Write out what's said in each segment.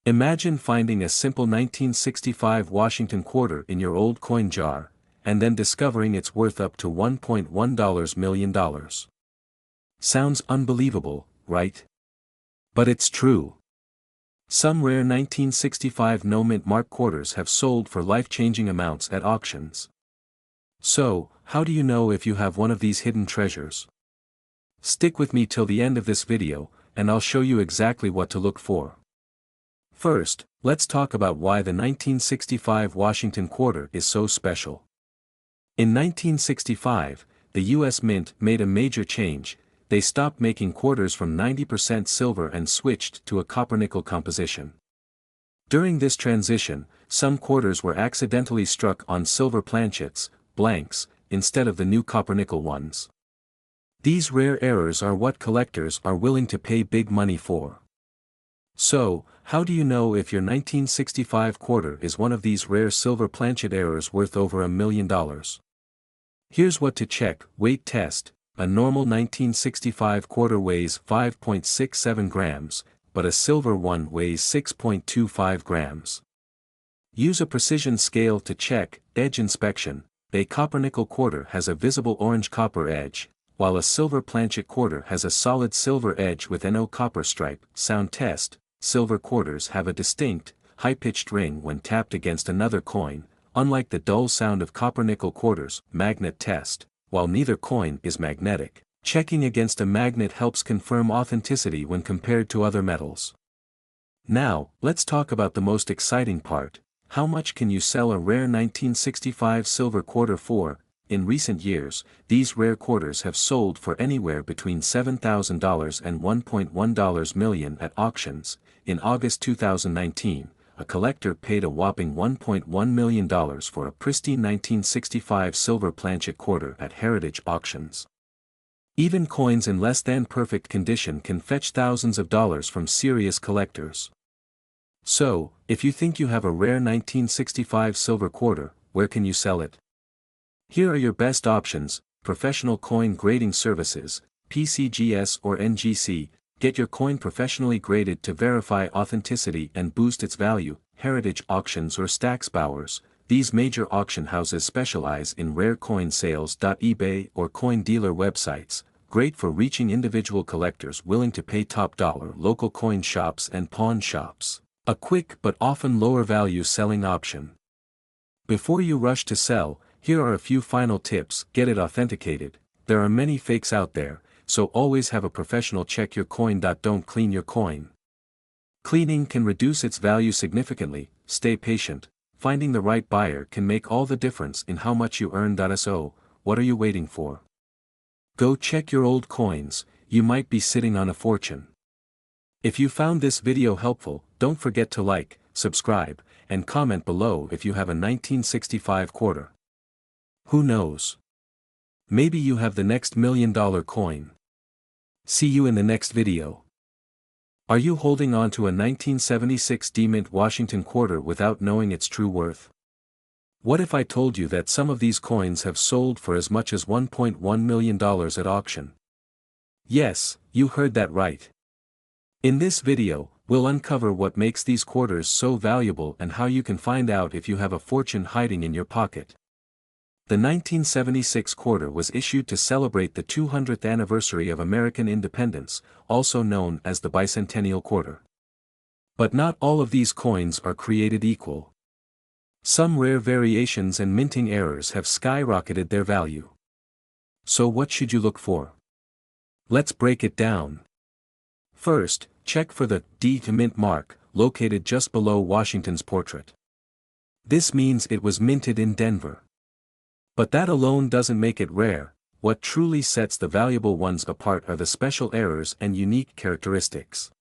Imagine finding a simple 1965 Washington quarter in your old coin jar, and then discovering it's worth up to $1.1 million. Sounds unbelievable, right? But it's true. Some rare 1965 no-mint mark quarters have sold for life-changing amounts at auctions. So, how do you know if you have one of these hidden treasures? Stick with me till the end of this video, and I'll show you exactly what to look for. First, let's talk about why the 1965 Washington quarter is so special. In 1965, the U.S. Mint made a major change. They stopped making quarters from 90% silver and switched to a copper-nickel composition. During this transition, some quarters were accidentally struck on silver planchets, blanks, instead of the new copper-nickel ones. These rare errors are what collectors are willing to pay big money for. So, how do you know if your 1965 quarter is one of these rare silver planchet errors worth over $1 million? Here's what to check: weight test. A normal 1965 quarter weighs 5.67 grams, but a silver one weighs 6.25 grams. Use a precision scale to check. Edge inspection. A copper-nickel quarter has a visible orange copper edge, while a silver planchet quarter has a solid silver edge with no copper stripe. Sound test. Silver quarters have a distinct, high-pitched ring when tapped against another coin, unlike the dull sound of copper-nickel quarters. Magnet test. While neither coin is magnetic, checking against a magnet helps confirm authenticity when compared to other metals. Now, let's talk about the most exciting part: how much can you sell a rare 1965 silver quarter for? In recent years, these rare quarters have sold for anywhere between $7,000 and $1.1 million at auctions. In August 2019, a collector paid a whopping $1.1 million for a pristine 1965 silver planchet quarter at heritage auctions. Even coins in less than perfect condition can fetch thousands of dollars from serious collectors. So, if you think you have a rare 1965 silver quarter, where can you sell it? Here are your best options: professional coin grading services, PCGS or NGC. Get your coin professionally graded to verify authenticity and boost its value. Heritage auctions or Stax Bowers. These major auction houses specialize in rare coin sales. eBay or coin dealer websites, great for reaching individual collectors willing to pay top dollar. Local coin shops and pawn shops, a quick but often lower value selling option. Before you rush to sell, here are a few final tips. Get it authenticated. There are many fakes out there, so always have a professional check your coin. Don't clean your coin. Cleaning can reduce its value significantly. Stay patient. Finding the right buyer can make all the difference in how much you earn. So, what are you waiting for? Go check your old coins. You might be sitting on a fortune. If you found this video helpful, don't forget to like, subscribe, and comment below if you have a 1965 quarter. Who knows? Maybe you have the next $1 million coin. See you in the next video. Are you holding on to a 1976 D-Mint Washington quarter without knowing its true worth? What if I told you that some of these coins have sold for as much as $1.1 million at auction? Yes, you heard that right. In this video, we'll uncover what makes these quarters so valuable and how you can find out if you have a fortune hiding in your pocket. The 1976 quarter was issued to celebrate the 200th anniversary of American independence, also known as the bicentennial quarter. But not all of these coins are created equal. Some rare variations and minting errors have skyrocketed their value. So what should you look for? Let's break it down. First, check for the D to mint mark, located just below Washington's portrait. This means it was minted in Denver. But that alone doesn't make it rare. What truly sets the valuable ones apart are the special errors and unique characteristics.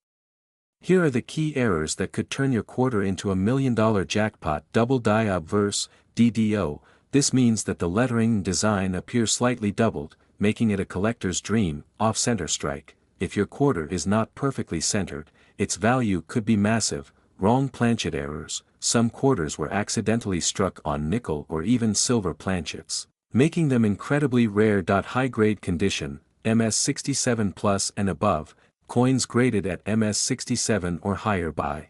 Here are the key errors that could turn your quarter into $1 million jackpot. Double die obverse, DDO. This means that the lettering and design appear slightly doubled, making it a collector's dream. Off-center strike. If your quarter is not perfectly centered, its value could be massive. Wrong planchet errors. Some quarters were accidentally struck on nickel or even silver planchets, making them incredibly rare. High-grade condition, MS67 plus and above, coins graded at MS67 or higher by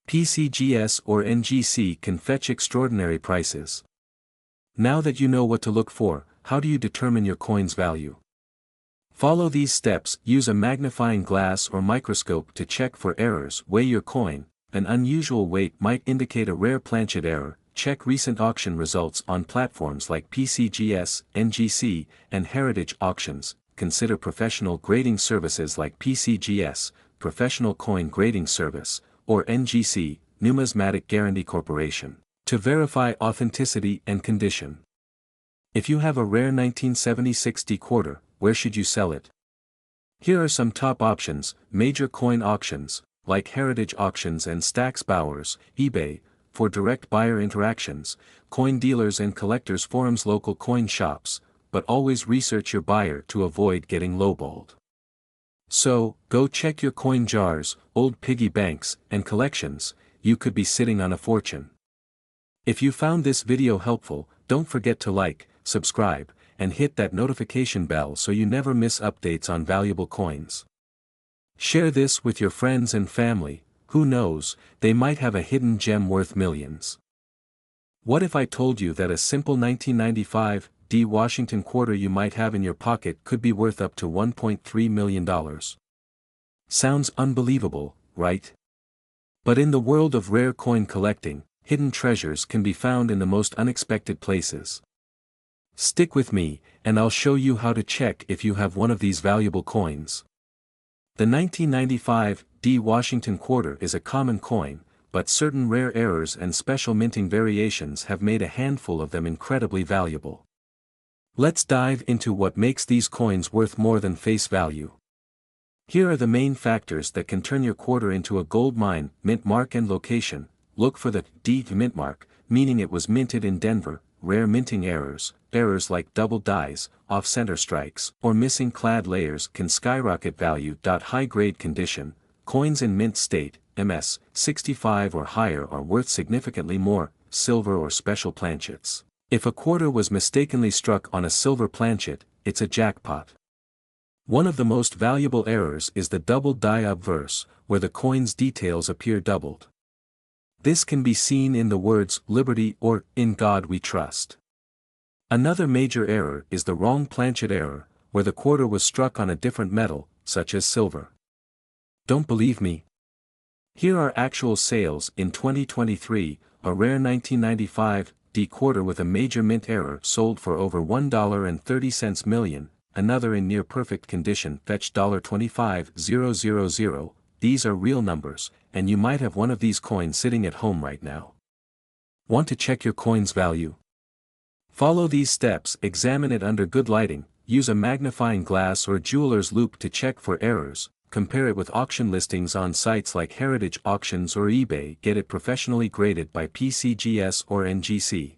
PCGS or NGC can fetch extraordinary prices. Now that you know what to look for, how do you determine your coin's value? Follow these steps. Use a magnifying glass or microscope to check for errors. Weigh your coin. An unusual weight might indicate a rare planchet error. Check recent auction results on platforms like PCGS, NGC, and heritage auctions. Consider professional grading services like PCGS, Professional Coin Grading Service, or NGC, Numismatic Guarantee Corporation, to verify authenticity and condition. If you have a rare 1976 D quarter, where should you sell it? Here are some top options: major coin auctions, like Heritage Auctions and Stack's Bowers, eBay, for direct buyer interactions, coin dealers and collectors forums, local coin shops, but always research your buyer to avoid getting lowballed. So, go check your coin jars, old piggy banks, and collections. You could be sitting on a fortune. If you found this video helpful, don't forget to like, subscribe, and hit that notification bell so you never miss updates on valuable coins. Share this with your friends and family. Who knows, they might have a hidden gem worth millions. What if I told you that a simple 1995 D Washington quarter you might have in your pocket could be worth up to $1.3 million? Sounds unbelievable, right? But in the world of rare coin collecting, hidden treasures can be found in the most unexpected places. Stick with me, and I'll show you how to check if you have one of these valuable coins. The 1995 D Washington quarter is a common coin, but certain rare errors and special minting variations have made a handful of them incredibly valuable. Let's dive into what makes these coins worth more than face value. Here are the main factors that can turn your quarter into a gold mine: mint mark and location. Look for the D mint mark, meaning it was minted in Denver. Rare minting errors like double dies, off-center strikes, or missing clad layers can skyrocket value. High-grade condition, coins in mint state, MS, 65 or higher are worth significantly more. Silver or special planchets. If a quarter was mistakenly struck on a silver planchet, it's a jackpot. One of the most valuable errors is the double die obverse, where the coin's details appear doubled. This can be seen in the words "Liberty" or "In God We Trust." Another major error is the wrong planchet error, where the quarter was struck on a different metal, such as silver. Don't believe me? Here are actual sales in 2023. A rare 1995 D quarter with a major mint error sold for over $1.30 million. Another in near perfect condition fetched $25,000. These are real numbers, and you might have one of these coins sitting at home right now. Want to check your coin's value? Follow these steps. Examine it under good lighting. Use a magnifying glass or jeweler's loupe to check for errors. Compare it with auction listings on sites like Heritage Auctions or eBay. Get it professionally graded by PCGS or NGC.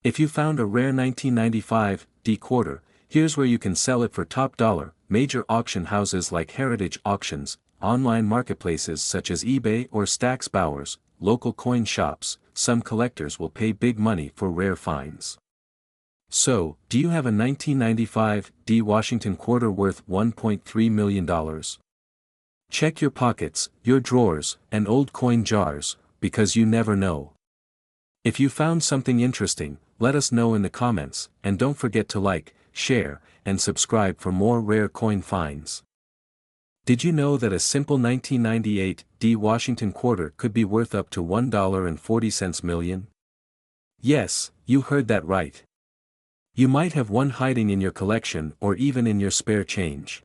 If you found a rare 1995 D quarter, here's where you can sell it for top dollar. Major auction houses like Heritage Auctions, online marketplaces such as eBay or Stack's Bowers, local coin shops. Some collectors will pay big money for rare finds. So, do you have a 1995 D Washington quarter worth $1.3 million? Check your pockets, your drawers, and old coin jars, because you never know. If you found something interesting, let us know in the comments, and don't forget to like, share, and subscribe for more rare coin finds. Did you know that a simple 1998 D Washington quarter could be worth up to $1.40 million? Yes, you heard that right. You might have one hiding in your collection or even in your spare change.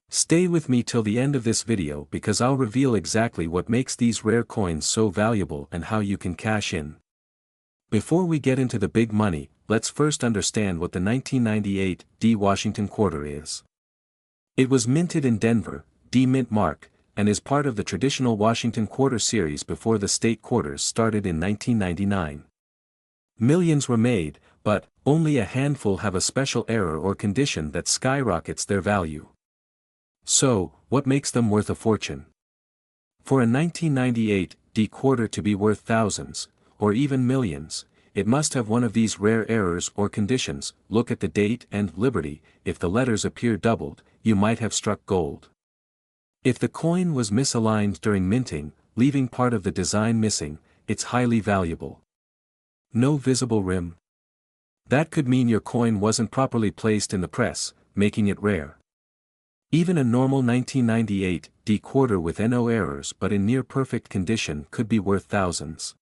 Stay with me till the end of this video because I'll reveal exactly what makes these rare coins so valuable and how you can cash in. Before we get into the big money, let's first understand what the 1998 D Washington quarter is. It was minted in Denver, D mint mark, and is part of the traditional Washington quarter series before the state quarters started in 1999. Millions were made, but only a handful have a special error or condition that skyrockets their value. So, what makes them worth a fortune? For a 1998 D quarter to be worth thousands, or even millions, it must have one of these rare errors or conditions. Look at the date and Liberty. If the letters appear doubled, you might have struck gold. If the coin was misaligned during minting, leaving part of the design missing, it's highly valuable. No visible rim. That could mean your coin wasn't properly placed in the press, making it rare. Even a normal 1998 D quarter with no errors but in near-perfect condition could be worth thousands.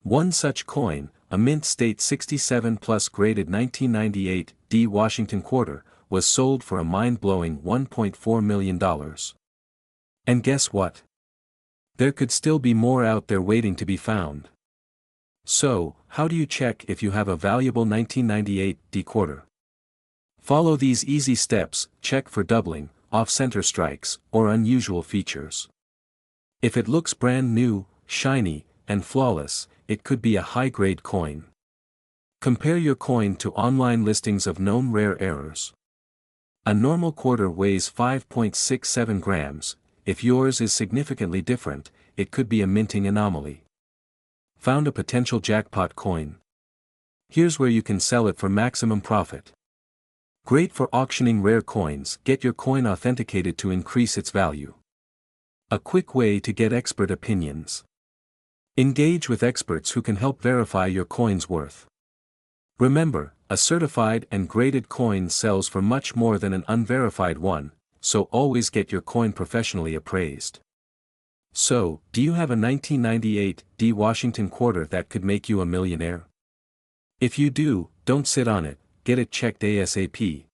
One such coin, a Mint State 67 Plus graded 1998 D Washington quarter, was sold for a mind-blowing $1.4 million. And guess what? There could still be more out there waiting to be found. So, how do you check if you have a valuable 1998 D quarter? Follow these easy steps. Check for doubling, off-center strikes, or unusual features. If it looks brand new, shiny, and flawless, it could be a high-grade coin. Compare your coin to online listings of known rare errors. A normal quarter weighs 5.67 grams. If yours is significantly different, it could be a minting anomaly. Found a potential jackpot coin? Here's where you can sell it for maximum profit. Great for auctioning rare coins. Get your coin authenticated to increase its value. A quick way to get expert opinions. Engage with experts who can help verify your coin's worth. Remember, a certified and graded coin sells for much more than an unverified one, so always get your coin professionally appraised. So, do you have a 1998 D Washington quarter that could make you a millionaire? If you do, don't sit on it, get it checked ASAP.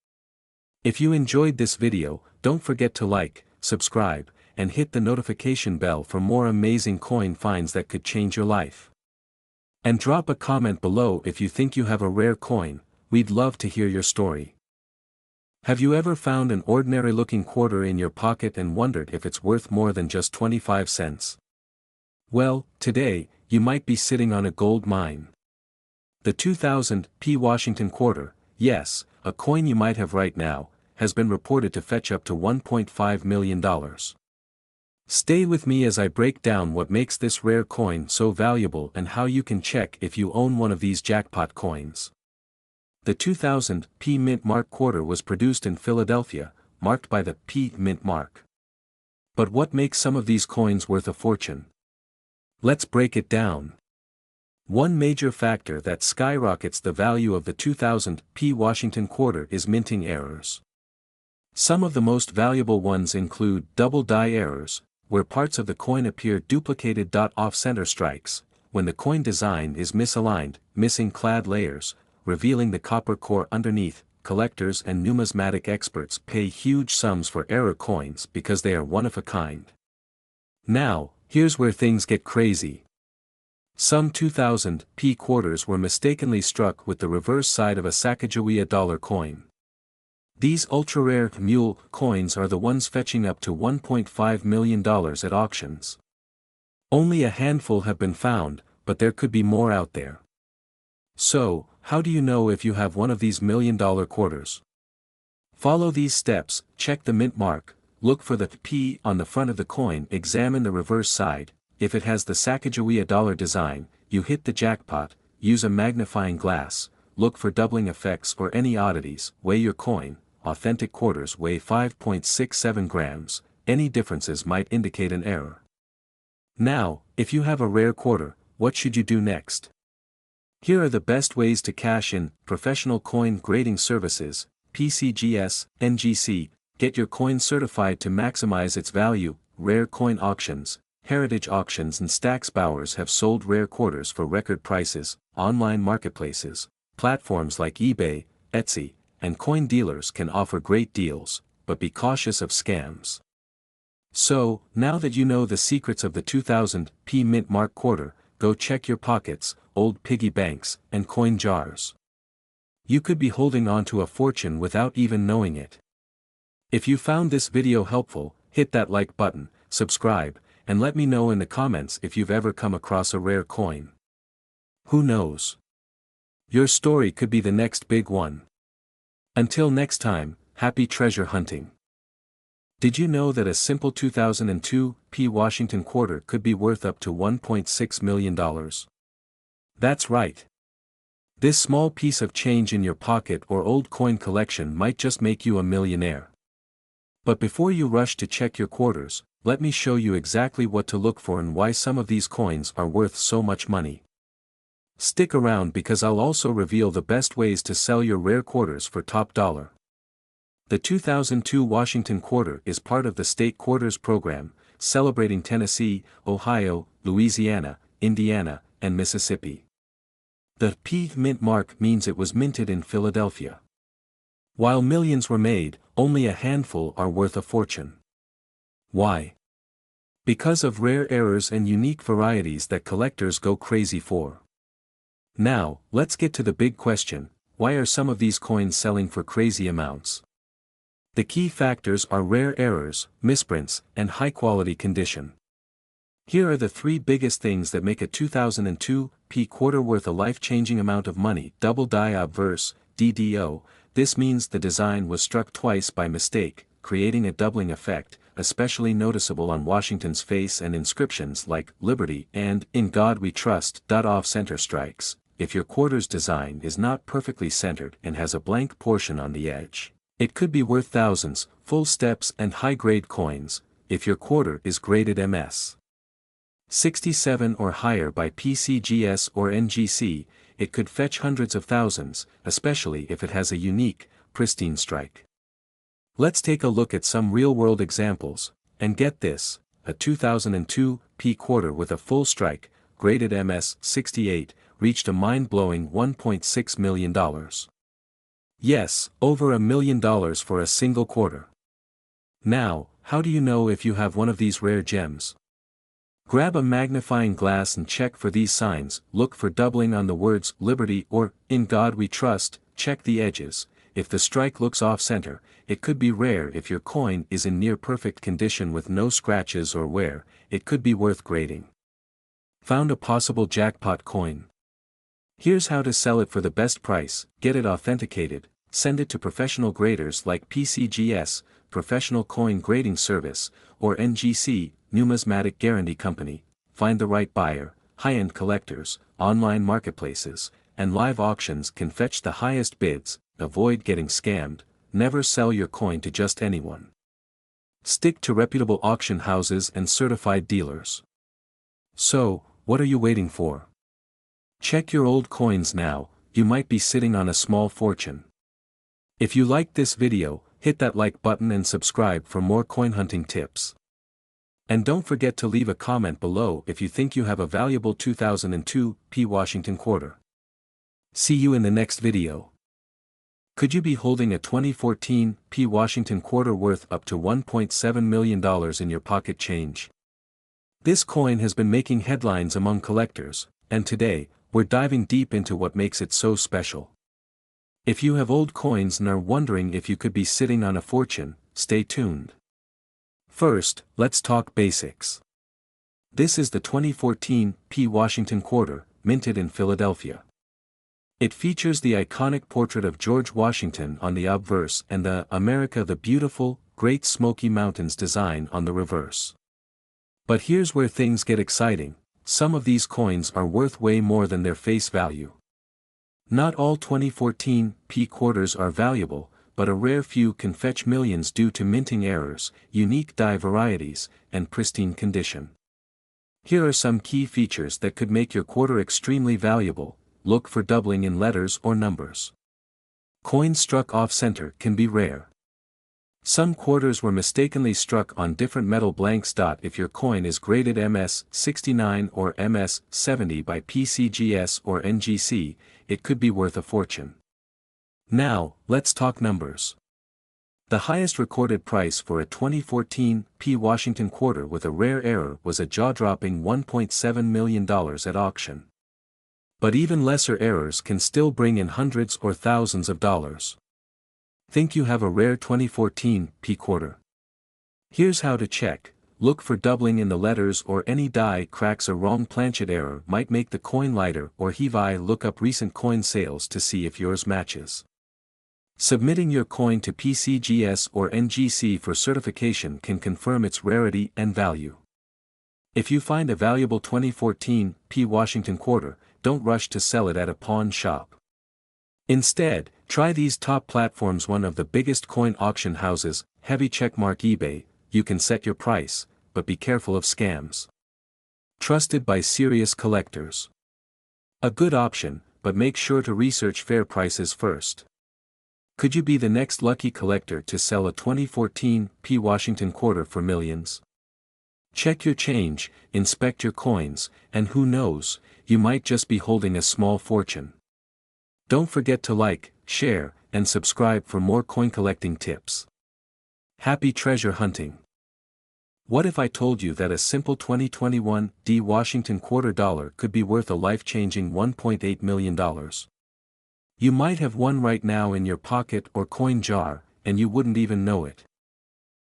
If you enjoyed this video, don't forget to like, subscribe, and hit the notification bell for more amazing coin finds that could change your life. And drop a comment below if you think you have a rare coin. We'd love to hear your story. Have you ever found an ordinary-looking quarter in your pocket and wondered if it's worth more than just 25 cents? Well, today, you might be sitting on a gold mine. The 2000 P Washington quarter, yes, a coin you might have right now, has been reported to fetch up to $1.5 million. Stay with me as I break down what makes this rare coin so valuable and how you can check if you own one of these jackpot coins. The 2000 P Mint Mark quarter was produced in Philadelphia, marked by the P Mint mark. But what makes some of these coins worth a fortune? Let's break it down. One major factor that skyrockets the value of the 2000 P Washington quarter is minting errors. Some of the most valuable ones include double die errors, where parts of the coin appear duplicated. Off-center strikes, when the coin design is misaligned, missing clad layers, revealing the copper core underneath. Collectors and numismatic experts pay huge sums for error coins because they are one of a kind. Now, here's where things get crazy. Some 2000 P quarters were mistakenly struck with the reverse side of a Sacagawea dollar coin. These ultra-rare mule coins are the ones fetching up to $1.5 million at auctions. Only a handful have been found, but there could be more out there. So, how do you know if you have one of these million-dollar quarters? Follow these steps. Check the mint mark, look for the P on the front of the coin, examine the reverse side. If it has the Sacagawea dollar design, you hit the jackpot. Use a magnifying glass, look for doubling effects or any oddities. Weigh your coin. Authentic quarters weigh 5.67 grams, any differences might indicate an error. Now, if you have a rare quarter, what should you do next? Here are the best ways to cash in. Professional coin grading services, PCGS, NGC, get your coin certified to maximize its value. Rare coin auctions, Heritage Auctions and Stax Bowers have sold rare quarters for record prices. Online marketplaces, platforms like eBay, Etsy, and coin dealers can offer great deals, but be cautious of scams. So, now that you know the secrets of the 2000 P Mint Mark quarter, go check your pockets, old piggy banks, and coin jars. You could be holding on to a fortune without even knowing it. If you found this video helpful, hit that like button, subscribe, and let me know in the comments if you've ever come across a rare coin. Who knows? Your story could be the next big one. Until next time, happy treasure hunting. Did you know that a simple 2002 P Washington quarter could be worth up to $1.6 million? That's right. This small piece of change in your pocket or old coin collection might just make you a millionaire. But before you rush to check your quarters, let me show you exactly what to look for and why some of these coins are worth so much money. Stick around because I'll also reveal the best ways to sell your rare quarters for top dollar. The 2002 Washington quarter is part of the State Quarters program, celebrating Tennessee, Ohio, Louisiana, Indiana, and Mississippi. The P mint mark means it was minted in Philadelphia. While millions were made, only a handful are worth a fortune. Why? Because of rare errors and unique varieties that collectors go crazy for. Now, let's get to the big question: why are some of these coins selling for crazy amounts? The key factors are rare errors, misprints, and high-quality condition. Here are the three biggest things that make a 2002 P quarter worth a life-changing amount of money. Double die obverse, DDO. This means the design was struck twice by mistake, creating a doubling effect, especially noticeable on Washington's face and inscriptions like "Liberty" and "In God We Trust." Off-center strikes. If your quarter's design is not perfectly centered and has a blank portion on the edge, it could be worth thousands. Full steps and high-grade coins. If your quarter is graded MS 67 or higher by PCGS or NGC, it could fetch hundreds of thousands, especially if it has a unique, pristine strike. Let's take a look at some real-world examples, and get this: a 2002 P quarter with a full strike, graded MS 68, reached a mind-blowing $1.6 million. Yes, over $1 million for a single quarter. Now, how do you know if you have one of these rare gems? Grab a magnifying glass and check for these signs. Look for doubling on the words "Liberty" or "In God We Trust." Check the edges. If the strike looks off-center, it could be rare. If your coin is in near-perfect condition with no scratches or wear, it could be worth grading. Found a possible jackpot coin? Here's how to sell it for the best price. Get it authenticated, send it to professional graders like PCGS, Professional Coin Grading Service, or NGC, Numismatic Guarantee Company. Find the right buyer. High-end collectors, online marketplaces, and live auctions can fetch the highest bids. Avoid getting scammed. Never sell your coin to just anyone. Stick to reputable auction houses and certified dealers. So, what are you waiting for? Check your old coins now. You might be sitting on a small fortune. If you liked this video, hit that like button and subscribe for more coin hunting tips. And don't forget to leave a comment below if you think you have a valuable 2002 P Washington quarter. See you in the next video. Could you be holding a 2014 P Washington quarter worth up to $1.7 million in your pocket change? This coin has been making headlines among collectors, and today, we're diving deep into what makes it so special. If you have old coins and are wondering if you could be sitting on a fortune, stay tuned. First, let's talk basics. This is the 2014 P Washington quarter, minted in Philadelphia. It features the iconic portrait of George Washington on the obverse and the "America the Beautiful, Great Smoky Mountains" design on the reverse. But here's where things get exciting: some of these coins are worth way more than their face value. Not all 2014 P quarters are valuable, but a rare few can fetch millions due to minting errors, unique die varieties, and pristine condition. Here are some key features that could make your quarter extremely valuable. Look for doubling in letters or numbers. Coins struck off-center can be rare. Some quarters were mistakenly struck on different metal blanks. If your coin is graded MS 69 or MS 70 by PCGS or NGC, it could be worth a fortune. Now, let's talk numbers. The highest recorded price for a 2014 P Washington quarter with a rare error was a jaw-dropping $1.7 million at auction. But even lesser errors can still bring in hundreds or thousands of dollars. Think you have a rare 2014 P quarter? Here's how to check. Look for doubling in the letters or any die cracks. A wrong planchet error might make the coin lighter or heave. Look up recent coin sales to see if yours matches. Submitting your coin to PCGS or NGC for certification can confirm its rarity and value. If you find a valuable 2014 P Washington quarter, don't rush to sell it at a pawn shop. Instead, try these top platforms. One of the biggest coin auction houses, heavy checkmark eBay. You can set your price, but be careful of scams. Trusted by serious collectors. A good option, but make sure to research fair prices first. Could you be the next lucky collector to sell a 2014 P. Washington quarter for millions? Check your change, inspect your coins, and who knows, you might just be holding a small fortune. Don't forget to like, share, and subscribe for more coin collecting tips. Happy treasure hunting! What if I told you that a simple 2021 D. Washington quarter dollar could be worth a life-changing $1.8 million? You might have one right now in your pocket or coin jar, and you wouldn't even know it.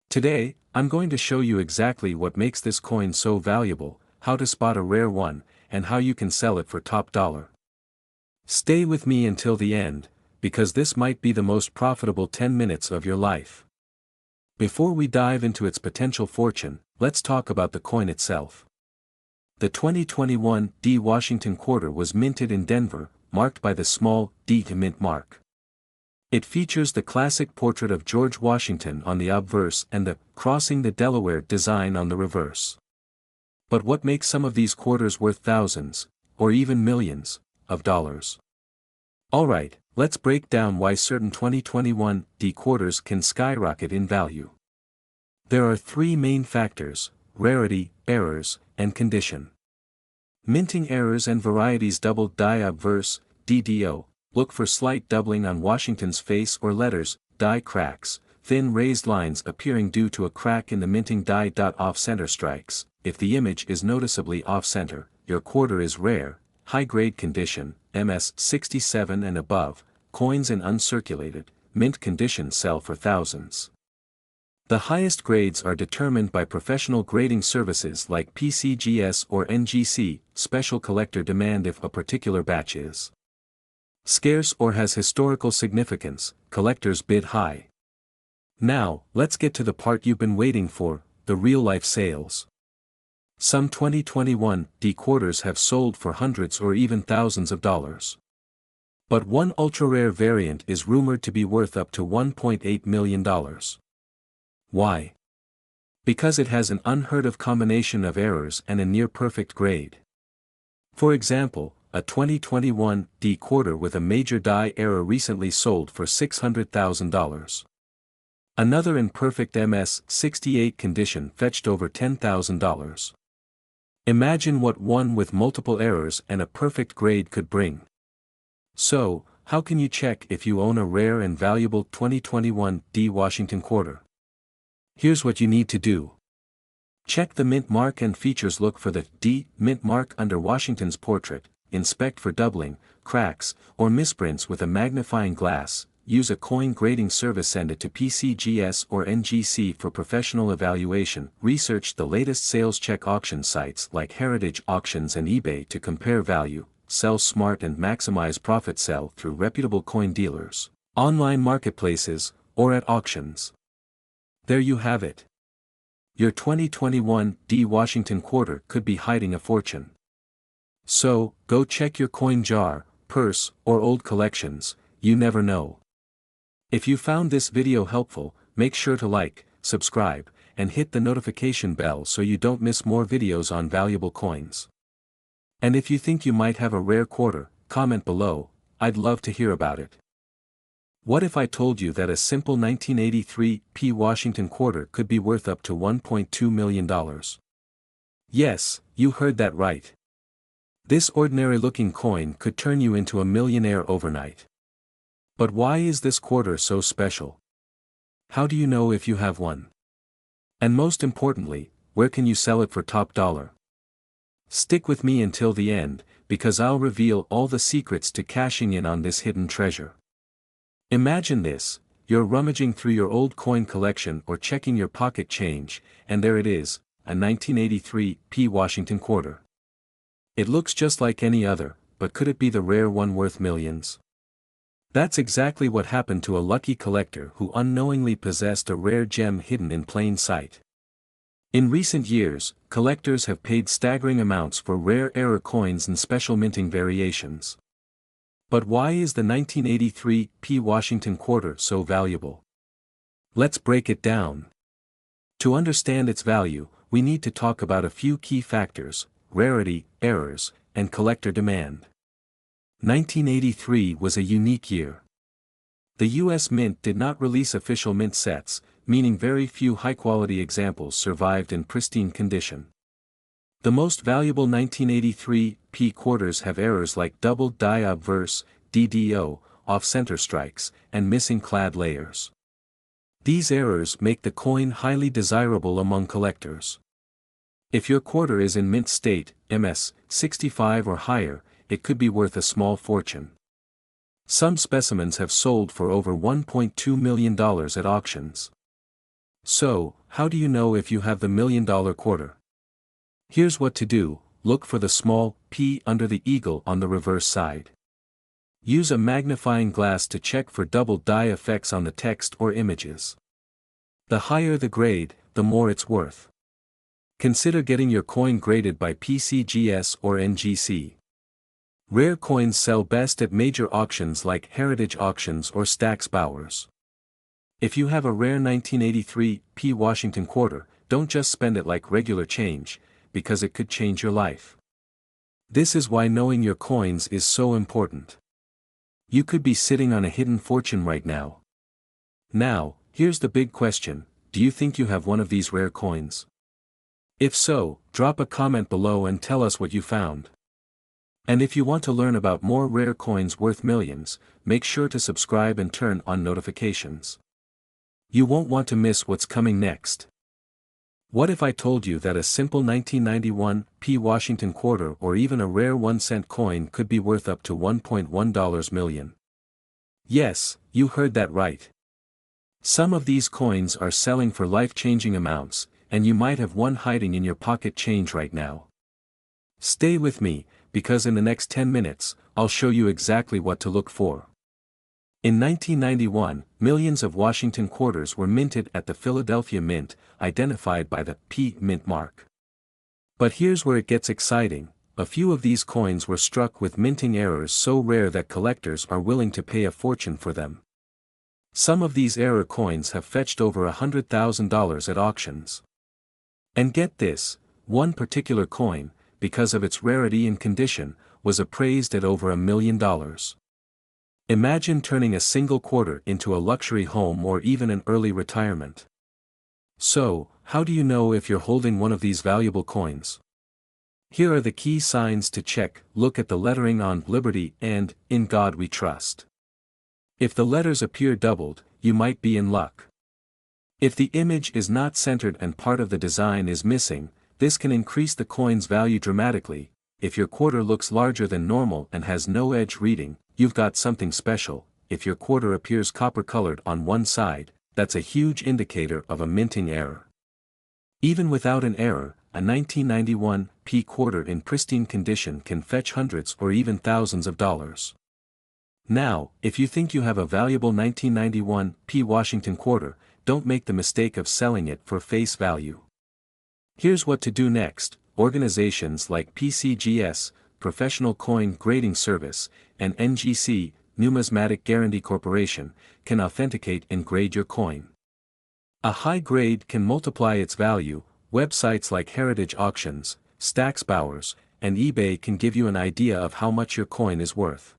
Today, I'm going to show you exactly what makes this coin so valuable, how to spot a rare one, and how you can sell it for top dollar. Stay with me until the end, because this might be the most profitable 10 minutes of your life. Before we dive into its potential fortune, let's talk about the coin itself. The 2021 D. Washington quarter was minted in Denver, marked by the small D mint mark. It features the classic portrait of George Washington on the obverse and the "Crossing the Delaware" design on the reverse. But what makes some of these quarters worth thousands, or even millions, of dollars? Alright, let's break down why certain 2021 D quarters can skyrocket in value. There are three main factors: rarity, errors, and condition. Minting errors and varieties. Doubled die obverse, DDO, look for slight doubling on Washington's face or letters, die cracks, thin raised lines appearing due to a crack in the minting die. Off-center strikes, if the image is noticeably off-center, your quarter is rare. High-grade condition, MS 67 and above, coins in uncirculated, mint condition sell for thousands. The highest grades are determined by professional grading services like PCGS or NGC, special collector demand. If a particular batch is scarce or has historical significance, collectors bid high. Now, let's get to the part you've been waiting for, the real-life sales. Some 2021 D quarters have sold for hundreds or even thousands of dollars. But one ultra-rare variant is rumored to be worth up to $1.8 million. Why? Because it has an unheard-of combination of errors and a near-perfect grade. For example, a 2021 D quarter with a major die error recently sold for $600,000. Another in perfect MS 68 condition fetched over $10,000. Imagine what one with multiple errors and a perfect grade could bring. So, how can you check if you own a rare and valuable 2021 D. Washington quarter? Here's what you need to do. Check the mint mark and features. Look for the D mint mark under Washington's portrait, inspect for doubling, cracks, or misprints with a magnifying glass. Use a coin grading service. Send it to PCGS or NGC for professional evaluation. Research the latest sales. Check auction sites like Heritage Auctions and eBay to compare value. Sell smart and maximize profit. Sell through reputable coin dealers, online marketplaces, or at auctions. There you have it. Your 2021 D. Washington quarter could be hiding a fortune. So, go check your coin jar, purse, or old collections, you never know. If you found this video helpful, make sure to like, subscribe, and hit the notification bell so you don't miss more videos on valuable coins. And if you think you might have a rare quarter, comment below, I'd love to hear about it. What if I told you that a simple 1983 P. Washington quarter could be worth up to $1.2 million? Yes, you heard that right. This ordinary-looking coin could turn you into a millionaire overnight. But why is this quarter so special? How do you know if you have one? And most importantly, where can you sell it for top dollar? Stick with me until the end, because I'll reveal all the secrets to cashing in on this hidden treasure. Imagine this, you're rummaging through your old coin collection or checking your pocket change, and there it is, a 1983 P. Washington quarter. It looks just like any other, but could it be the rare one worth millions? That's exactly what happened to a lucky collector who unknowingly possessed a rare gem hidden in plain sight. In recent years, collectors have paid staggering amounts for rare error coins and special minting variations. But why is the 1983 P. Washington quarter so valuable? Let's break it down. To understand its value, we need to talk about a few key factors: rarity, errors, and collector demand. 1983 was a unique year. The US Mint did not release official mint sets, meaning very few high-quality examples survived in pristine condition. The most valuable 1983 P quarters have errors like double die obverse, DDO, off-center strikes, and missing clad layers. These errors make the coin highly desirable among collectors. If your quarter is in mint state, MS 65 or higher, it could be worth a small fortune. Some specimens have sold for over $1.2 million at auctions. So, how do you know if you have the $1 million quarter? Here's what to do: look for the small P under the eagle on the reverse side. Use a magnifying glass to check for double die effects on the text or images. The higher the grade, the more it's worth. Consider getting your coin graded by PCGS or NGC. Rare coins sell best at major auctions like Heritage Auctions or Stack's Bowers. If you have a rare 1983 P Washington quarter, don't just spend it like regular change, because it could change your life. This is why knowing your coins is so important. You could be sitting on a hidden fortune right now. Now, here's the big question: do you think you have one of these rare coins? If so, drop a comment below and tell us what you found. And if you want to learn about more rare coins worth millions, make sure to subscribe and turn on notifications. You won't want to miss what's coming next. What if I told you that a simple 1991 P Washington quarter or even a rare 1-cent coin could be worth up to $1.1 million? Yes, you heard that right. Some of these coins are selling for life-changing amounts, and you might have one hiding in your pocket change right now. Stay with me, because in the next 10 minutes, I'll show you exactly what to look for. In 1991, millions of Washington quarters were minted at the Philadelphia Mint, identified by the P Mint mark. But here's where it gets exciting: a few of these coins were struck with minting errors so rare that collectors are willing to pay a fortune for them. Some of these error coins have fetched over $100,000 at auctions. And get this, one particular coin, because of its rarity and condition, was appraised at over $1 million. Imagine turning a single quarter into a luxury home or even an early retirement. So, how do you know if you're holding one of these valuable coins? Here are the key signs to check: look at the lettering on Liberty and In God We Trust. If the letters appear doubled, you might be in luck. If the image is not centered and part of the design is missing, this can increase the coin's value dramatically. If your quarter looks larger than normal and has no edge reading, you've got something special. If your quarter appears copper-colored on one side, that's a huge indicator of a minting error. Even without an error, a 1991 P quarter in pristine condition can fetch hundreds or even thousands of dollars. Now, if you think you have a valuable 1991 P Washington quarter, don't make the mistake of selling it for face value. Here's what to do next: organizations like PCGS, Professional Coin Grading Service, and NGC, Numismatic Guarantee Corporation, can authenticate and grade your coin. A high grade can multiply its value. Websites like Heritage Auctions, Stack's Bowers, and eBay can give you an idea of how much your coin is worth.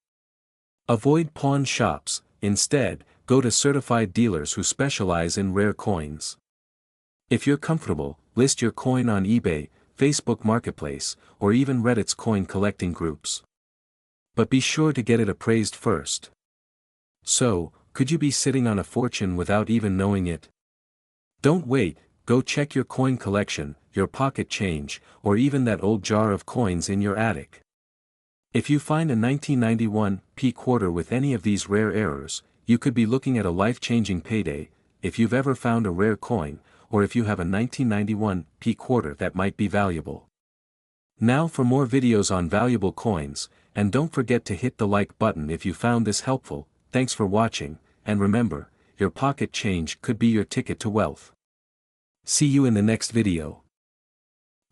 Avoid pawn shops. Instead, go to certified dealers who specialize in rare coins. If you're comfortable, list your coin on eBay, Facebook Marketplace, or even Reddit's coin collecting groups. But be sure to get it appraised first. So, could you be sitting on a fortune without even knowing it? Don't wait, go check your coin collection, your pocket change, or even that old jar of coins in your attic. If you find a 1991 P quarter with any of these rare errors, you could be looking at a life-changing payday. If you've ever found a rare coin, or if you have a 1991 P quarter that might be valuable. Now for more videos on valuable coins, and don't forget to hit the like button if you found this helpful. Thanks for watching, and remember, your pocket change could be your ticket to wealth. See you in the next video.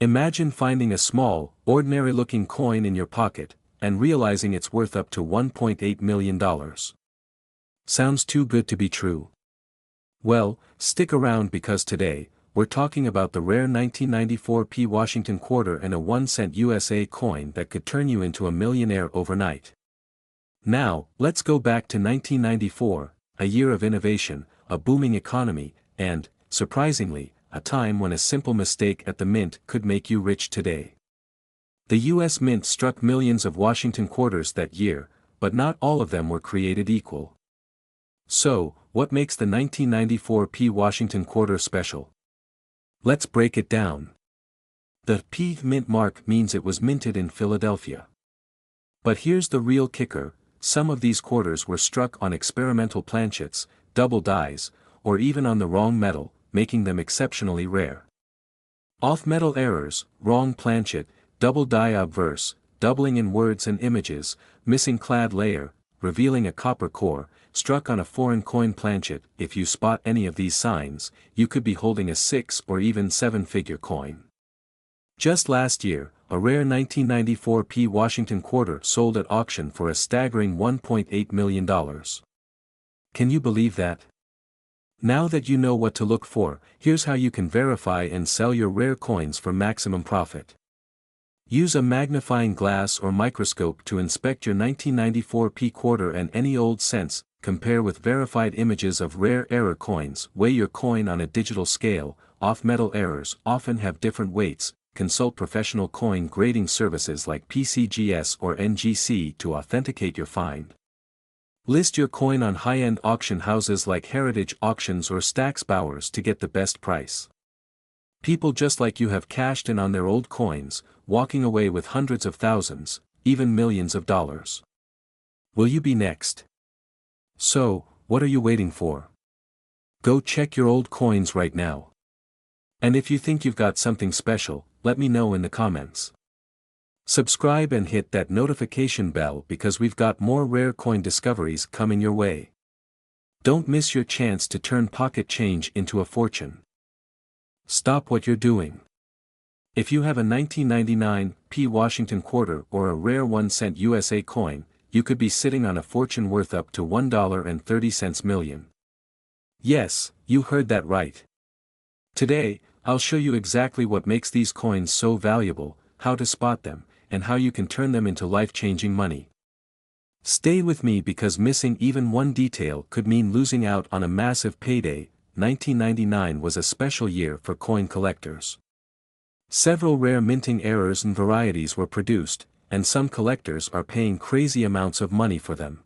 Imagine finding a small, ordinary-looking coin in your pocket, and realizing it's worth up to $1.8 million. Sounds too good to be true. Well, stick around because today, we're talking about the rare 1994 P Washington quarter and a 1-cent USA coin that could turn you into a millionaire overnight. Now, let's go back to 1994, a year of innovation, a booming economy, and, surprisingly, a time when a simple mistake at the mint could make you rich today. The U.S. Mint struck millions of Washington quarters that year, but not all of them were created equal. So, what makes the 1994 P Washington quarter special? Let's break it down. The P mint mark means it was minted in Philadelphia. But here's the real kicker: some of these quarters were struck on experimental planchets, double dies, or even on the wrong metal, making them exceptionally rare. Off-metal errors, wrong planchet, double die obverse, doubling in words and images, missing clad layer, revealing a copper core, struck on a foreign coin planchet. If you spot any of these signs, you could be holding a 6 or even 7-figure coin. Just last year, a rare 1994 P Washington quarter sold at auction for a staggering $1.8 million. Can you believe that? Now that you know what to look for, here's how you can verify and sell your rare coins for maximum profit. Use a magnifying glass or microscope to inspect your 1994 P quarter and any old cents. Compare with verified images of rare error coins. Weigh your coin on a digital scale. Off-metal errors often have different weights. Consult professional coin grading services like PCGS or NGC to authenticate your find. List your coin on high-end auction houses like Heritage Auctions or Stack's Bowers to get the best price. People just like you have cashed in on their old coins, walking away with hundreds of thousands, even millions of dollars. Will you be next? So, what are you waiting for? Go check your old coins right now. And if you think you've got something special, let me know in the comments. Subscribe and hit that notification bell because we've got more rare coin discoveries coming your way. Don't miss your chance to turn pocket change into a fortune. Stop what you're doing. If you have a 1999 P Washington quarter or a rare 1-cent USA coin, you could be sitting on a fortune worth up to $1.30 million. Yes, you heard that right. Today, I'll show you exactly what makes these coins so valuable, how to spot them, and how you can turn them into life-changing money. Stay with me because missing even one detail could mean losing out on a massive payday. 1999 was a special year for coin collectors. Several rare minting errors and varieties were produced, and some collectors are paying crazy amounts of money for them.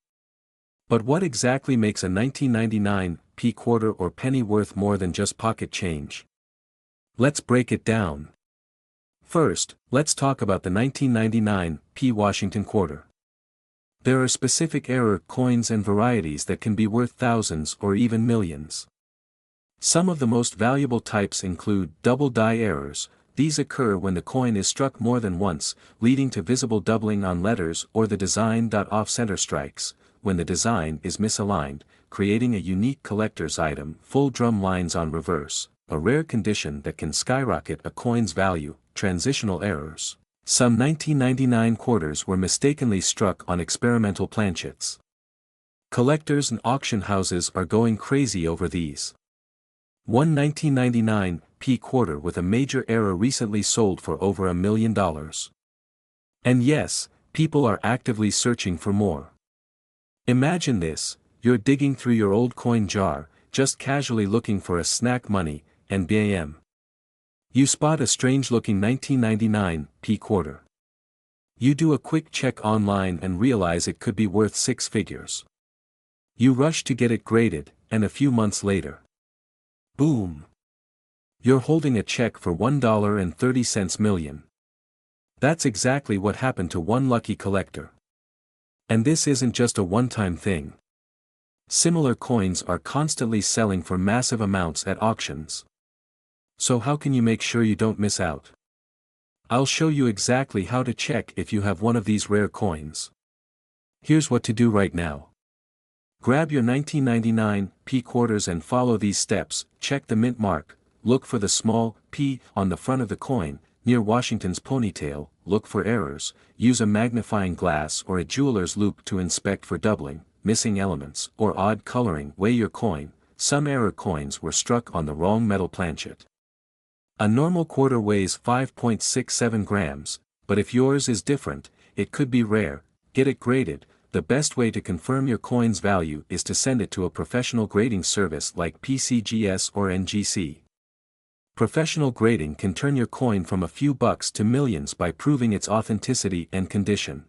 But what exactly makes a 1999 P quarter or penny worth more than just pocket change? Let's break it down. First, let's talk about the 1999 P Washington quarter. There are specific error coins and varieties that can be worth thousands or even millions. Some of the most valuable types include double die errors. These occur when the coin is struck more than once, leading to visible doubling on letters, or the design off-center strikes, when the design is misaligned, creating a unique collector's item. Full drum lines on reverse, a rare condition that can skyrocket a coin's value. Transitional errors. Some 1999 quarters were mistakenly struck on experimental planchets. Collectors and auction houses are going crazy over these. One 1999 P quarter with a major error recently sold for over $1 million. And yes, people are actively searching for more. Imagine this: you're digging through your old coin jar, just casually looking for a snack money, and bam! You spot a strange-looking 1999 P quarter. You do a quick check online and realize it could be worth 6 figures. You rush to get it graded, and a few months later, boom! You're holding a check for $1.30 million. That's exactly what happened to one lucky collector. And this isn't just a one-time thing. Similar coins are constantly selling for massive amounts at auctions. So how can you make sure you don't miss out? I'll show you exactly how to check if you have one of these rare coins. Here's what to do right now. Grab your 1999 P quarters and follow these steps. Check the mint mark. Look for the small P on the front of the coin, near Washington's ponytail. Look for errors. Use a magnifying glass or a jeweler's loupe to inspect for doubling, missing elements, or odd coloring. Weigh your coin. Some error coins were struck on the wrong metal planchet. A normal quarter weighs 5.67 grams, but if yours is different, it could be rare. Get it graded. The best way to confirm your coin's value is to send it to a professional grading service like PCGS or NGC. Professional grading can turn your coin from a few bucks to millions by proving its authenticity and condition.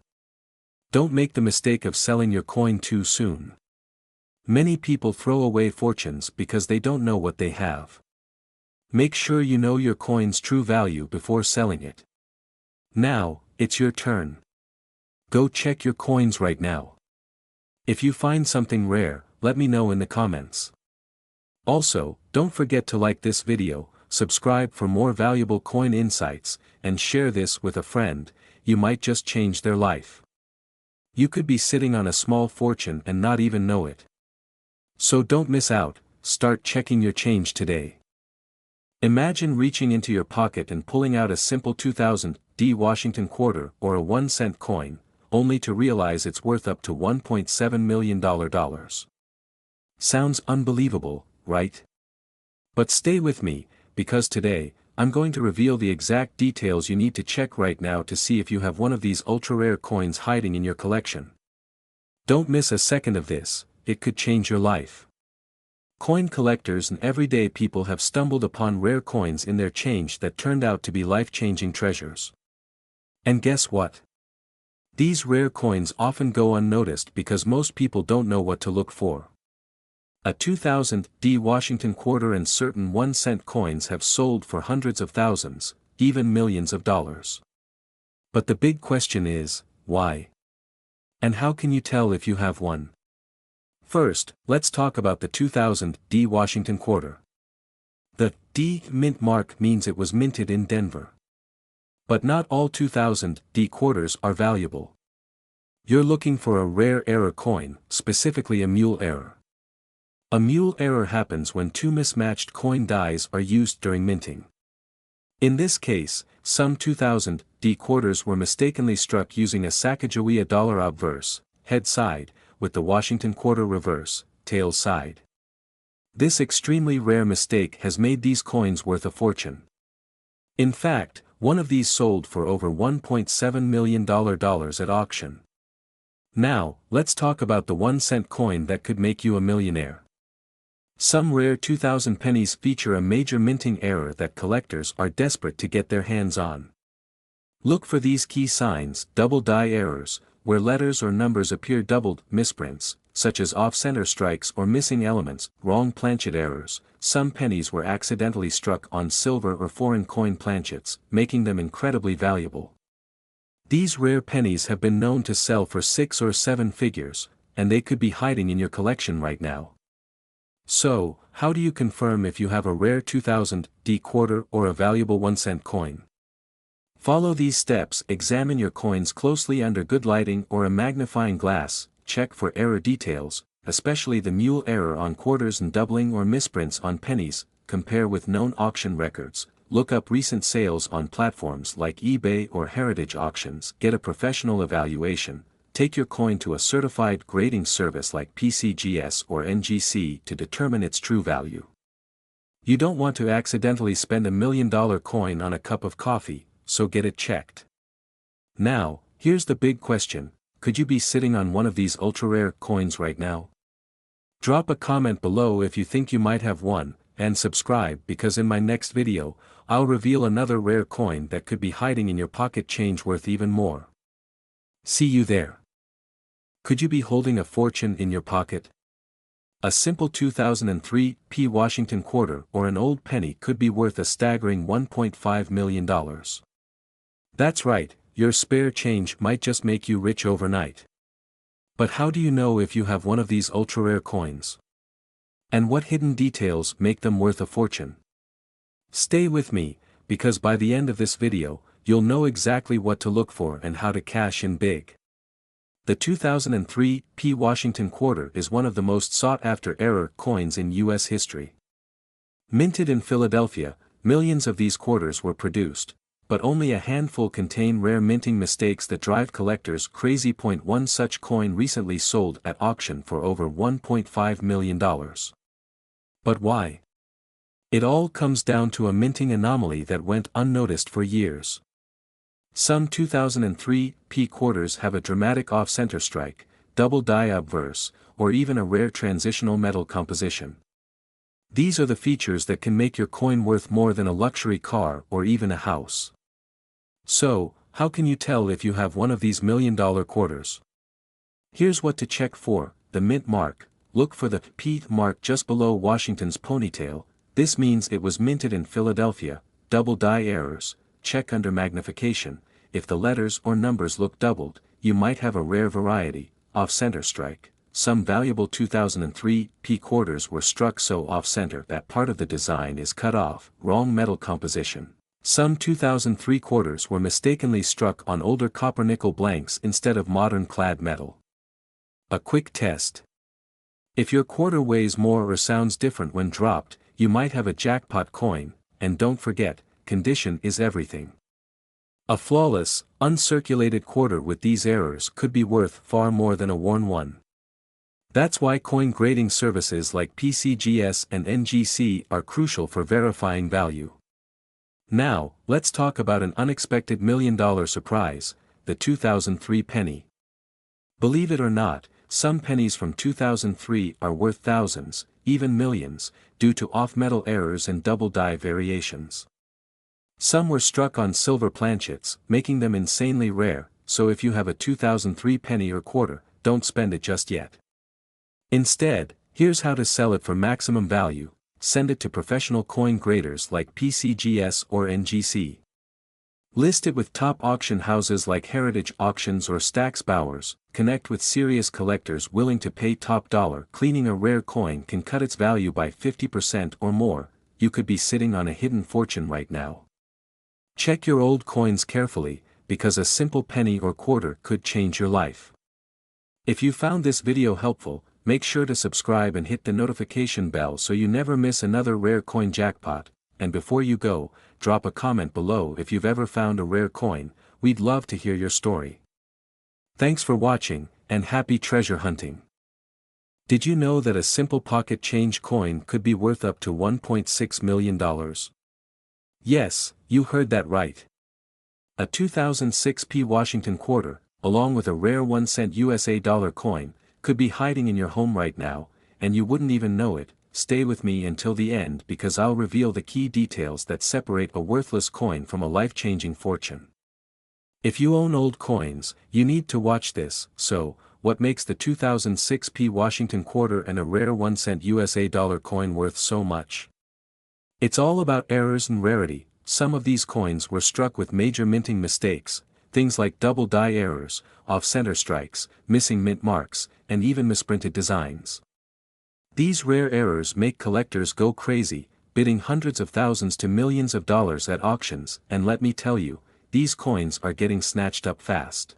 Don't make the mistake of selling your coin too soon. Many people throw away fortunes because they don't know what they have. Make sure you know your coin's true value before selling it. Now, it's your turn. Go check your coins right now. If you find something rare, let me know in the comments. Also, don't forget to like this video, subscribe for more valuable coin insights, and share this with a friend. You might just change their life. You could be sitting on a small fortune and not even know it. So don't miss out, start checking your change today. Imagine reaching into your pocket and pulling out a simple 2000 Washington quarter or a 1-cent coin, only to realize it's worth up to $1.7 million. Sounds unbelievable, right? But stay with me, because today, I'm going to reveal the exact details you need to check right now to see if you have one of these ultra-rare coins hiding in your collection. Don't miss a second of this, it could change your life. Coin collectors and everyday people have stumbled upon rare coins in their change that turned out to be life-changing treasures. And guess what? These rare coins often go unnoticed because most people don't know what to look for. A 2000 Washington quarter and certain 1-cent coins have sold for hundreds of thousands, even millions of dollars. But the big question is, why? And how can you tell if you have one? First, let's talk about the 2000 Washington quarter. The D mint mark means it was minted in Denver. But not all 2000 quarters are valuable. You're looking for a rare error coin, specifically a mule error. A mule error happens when two mismatched coin dies are used during minting. In this case, some 2000 quarters were mistakenly struck using a Sacagawea dollar obverse, head side, with the Washington quarter reverse, tail side. This extremely rare mistake has made these coins worth a fortune. In fact, one of these sold for over $1.7 million at auction. Now, let's talk about the 1-cent coin that could make you a millionaire. Some rare 2000 pennies feature a major minting error that collectors are desperate to get their hands on. Look for these key signs: double die errors, where letters or numbers appear doubled; misprints, such as off-center strikes or missing elements; wrong planchet errors, some pennies were accidentally struck on silver or foreign coin planchets, making them incredibly valuable. These rare pennies have been known to sell for 6 or 7 figures, and they could be hiding in your collection right now. So, how do you confirm if you have a rare 2000 quarter or a valuable 1-cent coin? Follow these steps: examine your coins closely under good lighting or a magnifying glass, check for error details, especially the mule error on quarters and doubling or misprints on pennies, compare with known auction records, look up recent sales on platforms like eBay or Heritage Auctions, get a professional evaluation. Take your coin to a certified grading service like PCGS or NGC to determine its true value. You don't want to accidentally spend $1 million coin on a cup of coffee, so get it checked. Now, here's the big question: could you be sitting on one of these ultra-rare coins right now? Drop a comment below if you think you might have one, and subscribe because in my next video, I'll reveal another rare coin that could be hiding in your pocket change worth even more. See you there. Could you be holding a fortune in your pocket? A simple 2003 Washington quarter or an old penny could be worth a staggering $1.5 million. That's right, your spare change might just make you rich overnight. But how do you know if you have one of these ultra-rare coins? And what hidden details make them worth a fortune? Stay with me, because by the end of this video, you'll know exactly what to look for and how to cash in big. The 2003 Washington quarter is one of the most sought-after error coins in U.S. history. Minted in Philadelphia, millions of these quarters were produced, but only a handful contain rare minting mistakes that drive collectors crazy. One such coin recently sold at auction for over $1.5 million. But why? It all comes down to a minting anomaly that went unnoticed for years. Some 2003 P quarters have a dramatic off-center strike, double die obverse, or even a rare transitional metal composition. These are the features that can make your coin worth more than a luxury car or even a house. So, how can you tell if you have one of these million-dollar quarters? Here's what to check for: the mint mark. Look for the P mark just below Washington's ponytail. This means it was minted in Philadelphia. Double die errors. Check under magnification. If the letters or numbers look doubled, you might have a rare variety. Off-center strike. Some valuable 2003 P quarters were struck so off-center that part of the design is cut off. Wrong metal composition. Some 2003 quarters were mistakenly struck on older copper-nickel blanks instead of modern clad metal. A quick test. If your quarter weighs more or sounds different when dropped, you might have a jackpot coin, and don't forget, condition is everything. A flawless, uncirculated quarter with these errors could be worth far more than a worn one. That's why coin grading services like PCGS and NGC are crucial for verifying value. Now, let's talk about an unexpected million-dollar surprise, the 2003 penny. Believe it or not, some pennies from 2003 are worth thousands, even millions, due to off-metal errors and double die variations. Some were struck on silver planchets, making them insanely rare, so if you have a 2003 penny or quarter, don't spend it just yet. Instead, here's how to sell it for maximum value: send it to professional coin graders like PCGS or NGC. List it with top auction houses like Heritage Auctions or Stack's Bowers. Connect with serious collectors willing to pay top dollar. Cleaning a rare coin can cut its value by 50% or more. You could be sitting on a hidden fortune right now. Check your old coins carefully, because a simple penny or quarter could change your life. If you found this video helpful, make sure to subscribe and hit the notification bell so you never miss another rare coin jackpot. And before you go, drop a comment below if you've ever found a rare coin. We'd love to hear your story. Thanks for watching, and happy treasure hunting. Did you know that a simple pocket change coin could be worth up to $1.6 million? Yes, you heard that right. A 2006 P Washington quarter, along with a rare 1-cent USA dollar coin, could be hiding in your home right now, and you wouldn't even know it. Stay with me until the end because I'll reveal the key details that separate a worthless coin from a life-changing fortune. If you own old coins, you need to watch this. So, what makes the 2006 P Washington quarter and a rare 1-cent USA dollar coin worth so much? It's all about errors and rarity. Some of these coins were struck with major minting mistakes, things like double die errors, off-center strikes, missing mint marks, and even misprinted designs. These rare errors make collectors go crazy, bidding hundreds of thousands to millions of dollars at auctions, and let me tell you, these coins are getting snatched up fast.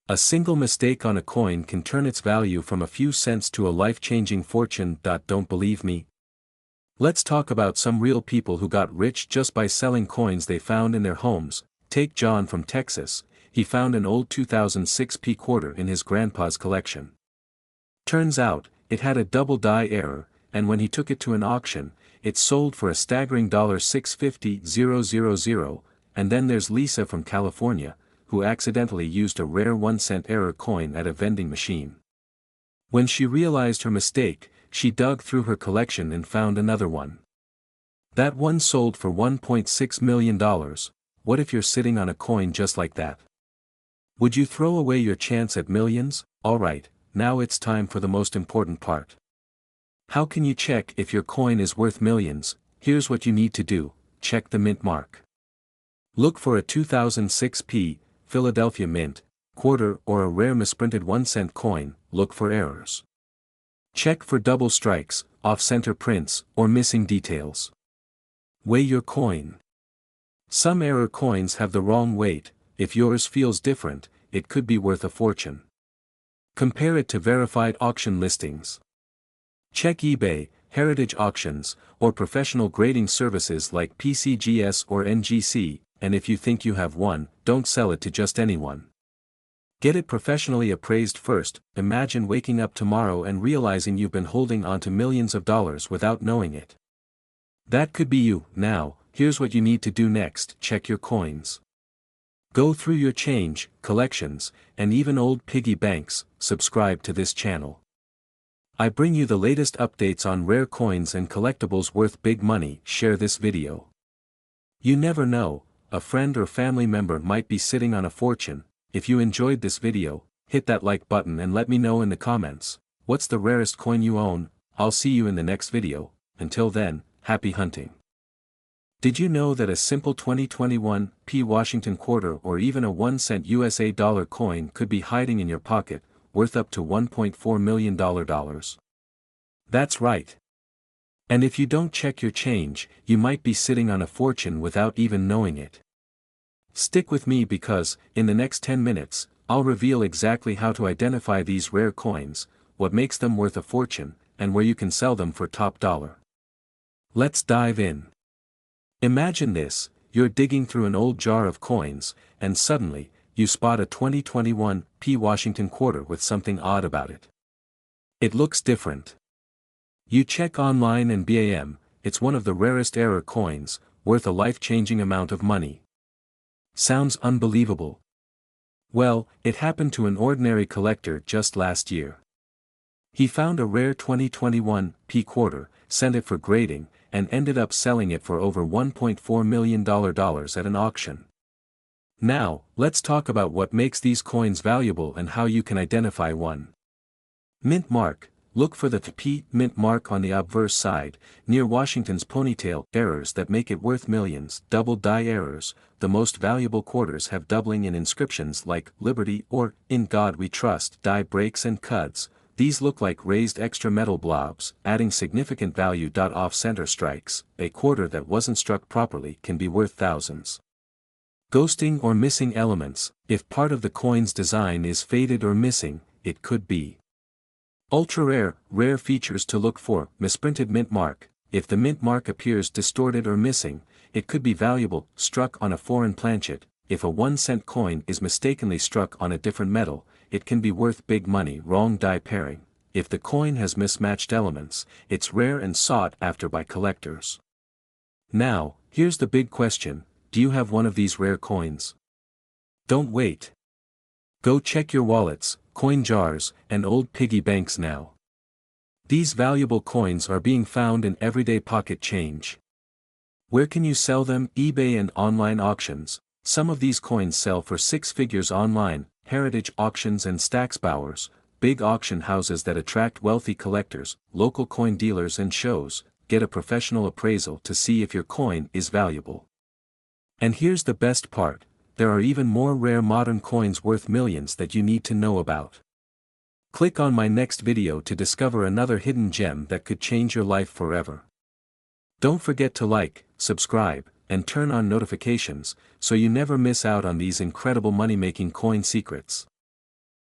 A single mistake on a coin can turn its value from a few cents to a life-changing fortune. Don't believe me? Let's talk about some real people who got rich just by selling coins they found in their homes. Take John from Texas. He found an old 2006 P quarter in his grandpa's collection. Turns out, it had a double die error, and when he took it to an auction, it sold for a staggering $650,000. And then there's Lisa from California, who accidentally used a rare 1-cent error coin at a vending machine. When she realized her mistake, she dug through her collection and found another one. That one sold for $1.6 million. What if you're sitting on a coin just like that? Would you throw away your chance at millions? Alright, now it's time for the most important part. How can you check if your coin is worth millions? Here's what you need to do: check the mint mark. Look for a 2006 P Philadelphia Mint quarter or a rare misprinted 1-cent coin. Look for errors. Check for double strikes, off-center prints, or missing details. Weigh your coin. Some error coins have the wrong weight. If yours feels different, it could be worth a fortune. Compare it to verified auction listings. Check eBay, Heritage Auctions, or professional grading services like PCGS or NGC, and if you think you have one, don't sell it to just anyone. Get it professionally appraised first. Imagine waking up tomorrow and realizing you've been holding on to millions of dollars without knowing it. That could be you. Now, here's what you need to do next: check your coins. Go through your change, collections, and even old piggy banks. Subscribe to this channel. I bring you the latest updates on rare coins and collectibles worth big money. Share this video. You never know, a friend or family member might be sitting on a fortune. If you enjoyed this video, hit that like button and let me know in the comments, what's the rarest coin you own? I'll see you in the next video. Until then, happy hunting. Did you know that a simple 2021 P Washington quarter or even a 1-cent USA dollar coin could be hiding in your pocket, worth up to $1.4 million? That's right. And if you don't check your change, you might be sitting on a fortune without even knowing it. Stick with me because, in the next 10 minutes, I'll reveal exactly how to identify these rare coins, what makes them worth a fortune, and where you can sell them for top dollar. Let's dive in. Imagine this: you're digging through an old jar of coins, and suddenly, you spot a 2021 P Washington quarter with something odd about it. It looks different. You check online and bam, it's one of the rarest error coins, worth a life-changing amount of money. Sounds unbelievable. Well, it happened to an ordinary collector just last year. He found a rare 2021 P quarter, sent it for grading, and ended up selling it for over $1.4 million at an auction. Now, let's talk about what makes these coins valuable and how you can identify one. Mint mark. Look for the P mint mark on the obverse side, near Washington's ponytail. Errors that make it worth millions. Double die errors. The most valuable quarters have doubling in inscriptions like Liberty or In God We Trust. Die breaks and cuts. These look like raised extra metal blobs, adding significant value. Off-center strikes. A quarter that wasn't struck properly can be worth thousands. Ghosting or missing elements. If part of the coin's design is faded or missing, it could be ultra-rare. Rare features to look for. Misprinted mint mark. If the mint mark appears distorted or missing, it could be valuable. Struck on a foreign planchet. If a 1-cent coin is mistakenly struck on a different metal, it can be worth big money. Wrong die pairing. If the coin has mismatched elements, it's rare and sought after by collectors. Now, here's the big question: do you have one of these rare coins? Don't wait. Go check your wallets, coin jars, and old piggy banks now. These valuable coins are being found in everyday pocket change. Where can you sell them? eBay and online auctions. Some of these coins sell for six figures online. Heritage auctions and Stacksbowers, big auction houses that attract wealthy collectors. Local coin dealers and shows. Get a professional appraisal to see if your coin is valuable. And here's the best part: there are even more rare modern coins worth millions that you need to know about. Click on my next video to discover another hidden gem that could change your life forever. Don't forget to like, subscribe, and turn on notifications, so you never miss out on these incredible money-making coin secrets.